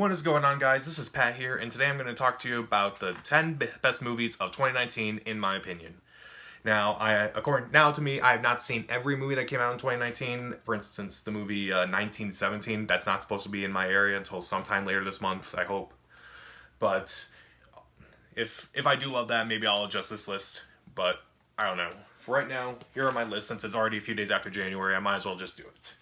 What is going on, guys? This is Pat here, and today I'm going to talk to you about the 10 best movies of 2019 in my opinion. Now, according to me, I have not seen every movie that came out in 2019. For instance, the movie 1917, that's not supposed to be in my area until sometime later this month, I hope. But if I do love that, maybe I'll adjust this list, but I don't know. For right now, here are my lists. Since it's already a few days after January, I might as well just do it.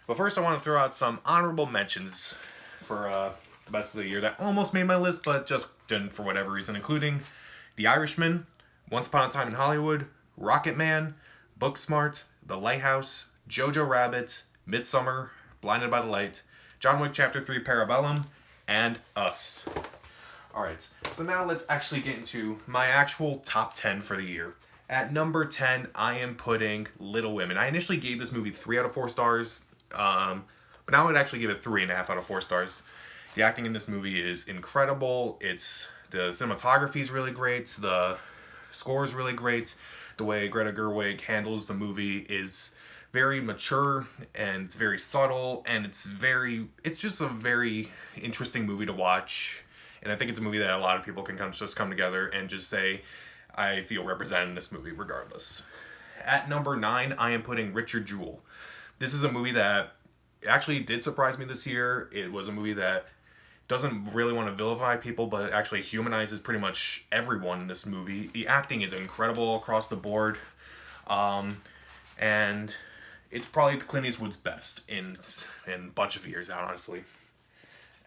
But first, I want to throw out some honorable mentions for the best of the year that almost made my list, but just didn't for whatever reason, including The Irishman, Once Upon a Time in Hollywood, Rocket Man, Booksmart, The Lighthouse, Jojo Rabbit, Midsummer, Blinded by the Light, John Wick Chapter 3 Parabellum, and Us. Alright, so now let's actually get into my actual top 10 for the year. At number 10, I am putting Little Women. I initially gave this movie 3 out of 4 stars, but now I would actually give it 3.5 out of 4 stars. The acting in this movie is incredible. The cinematography is really great. The score is really great. The way Greta Gerwig handles the movie is very mature and it's very subtle, and it's just a very interesting movie to watch. And I think it's a movie that a lot of people can just come together and just say, I feel represented in this movie regardless. At number 9, I am putting Richard Jewell. This is a movie that actually did surprise me this year. It was a movie that doesn't really want to vilify people, but it actually humanizes pretty much everyone in this movie. The acting is incredible across the board. And it's probably Clint Eastwood's best in a bunch of years out, honestly.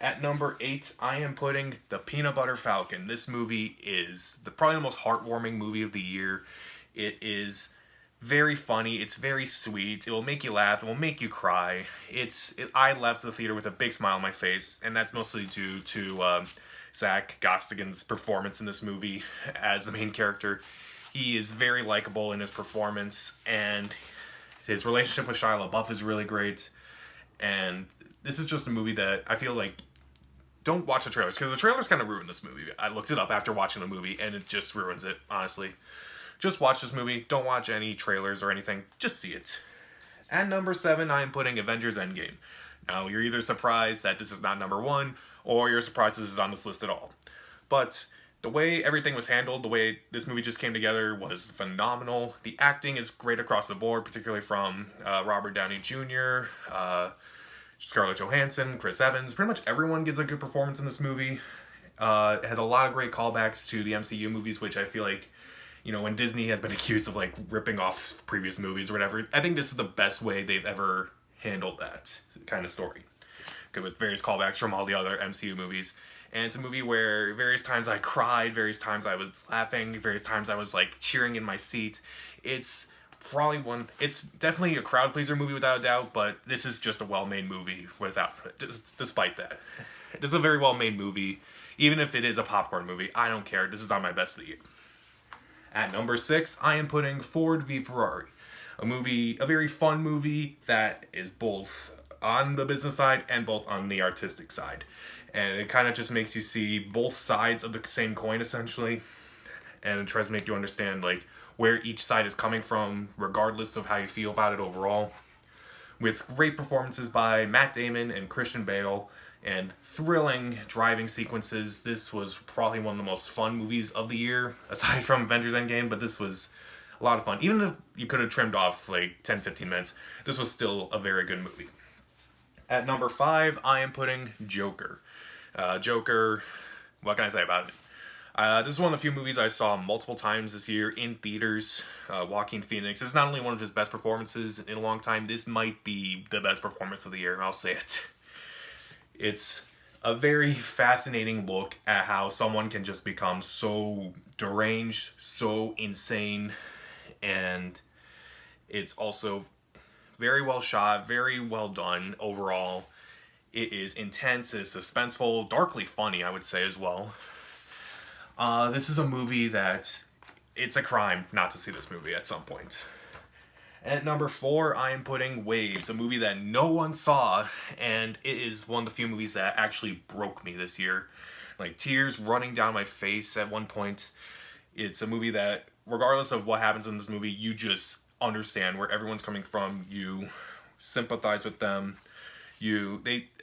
At number 8, I am putting The Peanut Butter Falcon. This movie is probably the most heartwarming movie of the year. It is very funny. It's very sweet. It will make you laugh. It will make you cry. I left the theater with a big smile on my face, and that's mostly due to Zach Gostigan's performance in this movie as the main character. He is very likable in his performance, and his relationship with Shia LaBeouf is really great. And this is just a movie that I feel like, don't watch the trailers, because the trailers kind of ruin this movie. I looked it up after watching the movie, and it just ruins it, honestly. Just watch this movie. Don't watch any trailers or anything. Just see it. At number 7, I am putting Avengers Endgame. Now, you're either surprised that this is not number 1, or you're surprised this is on this list at all. But the way everything was handled, the way this movie just came together was phenomenal. The acting is great across the board, particularly from Robert Downey Jr., Scarlett Johansson, Chris Evans. Pretty much everyone gives a good performance in this movie. It has a lot of great callbacks to the MCU movies, which I feel like, when Disney has been accused of ripping off previous movies or whatever, I think this is the best way they've ever handled that kind of story. With various callbacks from all the other MCU movies. And it's a movie where various times I cried, various times I was laughing, various times I was cheering in my seat. It's definitely a crowd pleaser movie without a doubt, but this is just a well-made movie despite that. This is a very well-made movie. Even if it is a popcorn movie, I don't care. This is on my best of the year. At number 6, I am putting Ford v Ferrari. A very fun movie that is both on the business side and both on the artistic side. And it kind of just makes you see both sides of the same coin, essentially. And it tries to make you understand, where each side is coming from, regardless of how you feel about it overall. With great performances by Matt Damon and Christian Bale, and thrilling driving sequences. This was probably one of the most fun movies of the year, aside from Avengers Endgame, but this was a lot of fun. Even if you could have trimmed off 10-15 minutes, this was still a very good movie. At number 5, I am putting Joker. Joker, what can I say about it? This is one of the few movies I saw multiple times this year in theaters. Joaquin Phoenix is not only one of his best performances in a long time, this might be the best performance of the year, I'll say it. It's a very fascinating look at how someone can just become so deranged, so insane, and it's also very well shot, very well done overall. It is intense, it is suspenseful, darkly funny, I would say as well. This is a movie that it's a crime not to see this movie at some point. At number 4, I am putting Waves, a movie that no one saw, and it is one of the few movies that actually broke me this year. Tears running down my face at one point. It's a movie that, regardless of what happens in this movie, you just understand where everyone's coming from. You sympathize with them.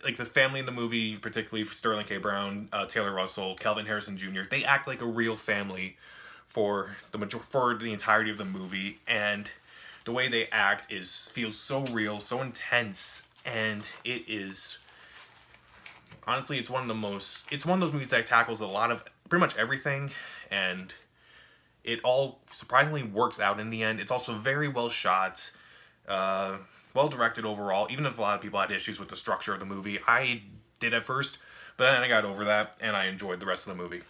like the family in the movie, particularly Sterling K. Brown, Taylor Russell, Kelvin Harrison Jr., they act like a real family for the entirety of the movie, and the way they act feels so real, so intense, and it is honestly it's one of those movies that tackles a lot of pretty much everything, and it all surprisingly works out in the end. It's also very well shot, well directed overall, even if a lot of people had issues with the structure of the movie. I did at first, but then I got over that, and I enjoyed the rest of the movie.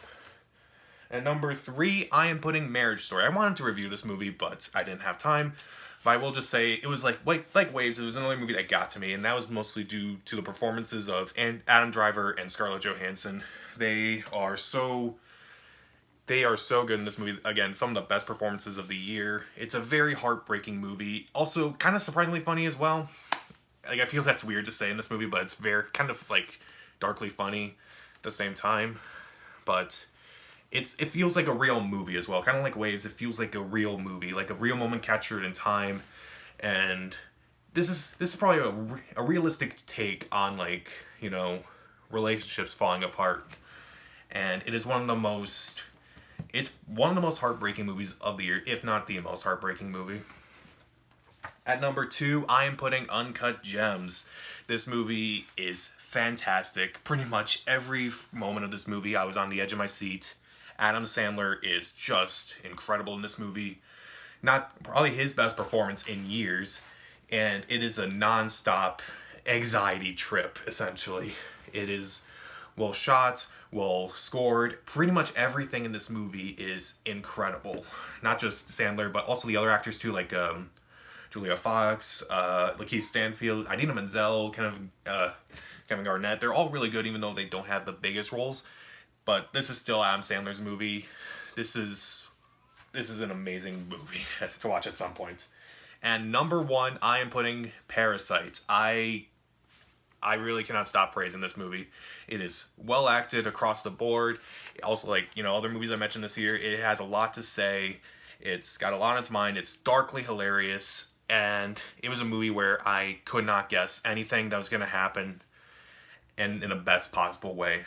And number 3, I am putting Marriage Story. I wanted to review this movie, but I didn't have time. But I will just say, it was like Waves, it was another movie that got to me, and that was mostly due to the performances of Adam Driver and Scarlett Johansson. They are so good in this movie. Again, some of the best performances of the year. It's a very heartbreaking movie. Also, kind of surprisingly funny as well. Like, I feel that's weird to say in this movie, but it's very kind of like darkly funny at the same time. But it feels like a real movie as well. Kind of like Waves, it feels like a real movie, like a real moment captured in time. And this is probably a realistic take on, like, you know, relationships falling apart. And it is one of the most heartbreaking movies of the year, if not the most heartbreaking movie. At number 2, I am putting Uncut Gems. This movie is fantastic. Pretty much every moment of this movie, I was on the edge of my seat. Adam Sandler is just incredible in this movie. Not probably his best performance in years. And it is a non-stop anxiety trip, essentially. It is well shot, well scored. Pretty much everything in this movie is incredible. Not just Sandler, but also the other actors too, like Julia Fox, Lakeith Stanfield, Idina Menzel, Kevin Garnett. They're all really good, even though they don't have the biggest roles. But this is still Adam Sandler's movie. This is an amazing movie to watch at some point. And number 1, I am putting Parasite. I really cannot stop praising this movie. It is well acted across the board. Also, like, you know, other movies I mentioned this year, it has a lot to say. It's got a lot on its mind. It's darkly hilarious. And it was a movie where I could not guess anything that was going to happen, and in the best possible way.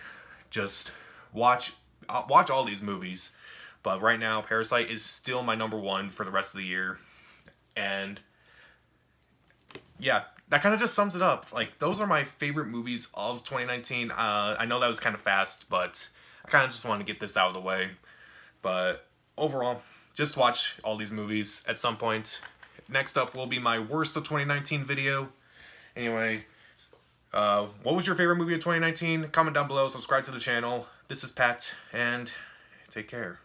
Just watch all these movies. But right now, Parasite is still my number 1 for the rest of the year. And yeah, that kind of just sums it up. Like, those are my favorite movies of 2019. I know that was kind of fast, but I kind of just wanted to get this out of the way. But overall, just watch all these movies at some point. Next up will be my worst of 2019 video. Anyway, what was your favorite movie of 2019? Comment down below, subscribe to the channel. This is Pat, and take care.